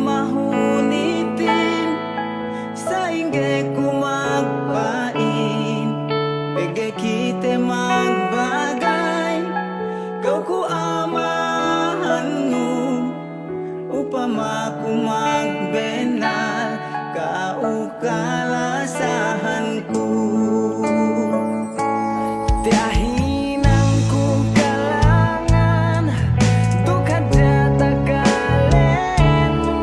mahunitin sa inggay ko magpain, pigay kite magbagay, kau ko amahan mo upama ko magbenal, kaukalasahan ko. Tiyahin ang kong kalangan, dukad jata kalen mo,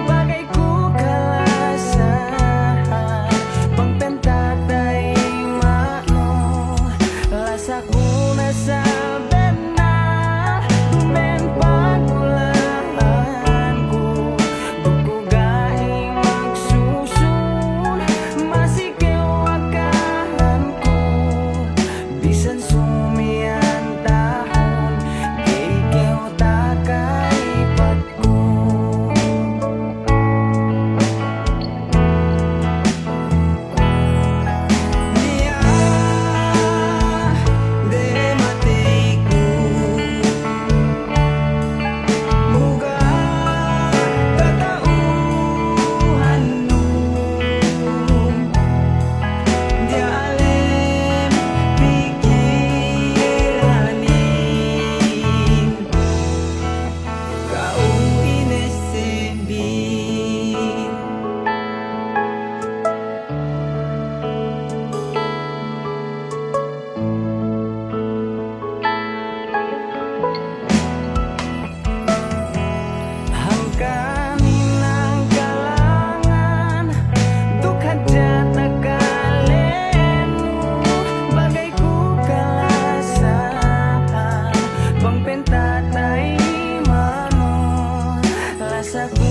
bagay ko kalasahan, pagpenta tayo mano, lasa ko na sa benal, ben pagulahan ko, dukugaing magsusun, masigaw akahan ko, bisan sumiyan tahon, ikaw takaipat ko. Niya de matay ko, muga tatauhan mo, di alim pikilanin, kau inesebin. Hangkanin ang kalangan, dukad jata kalen mo, bagay ko kalasahan, pangpenta tayo mano, lasa ko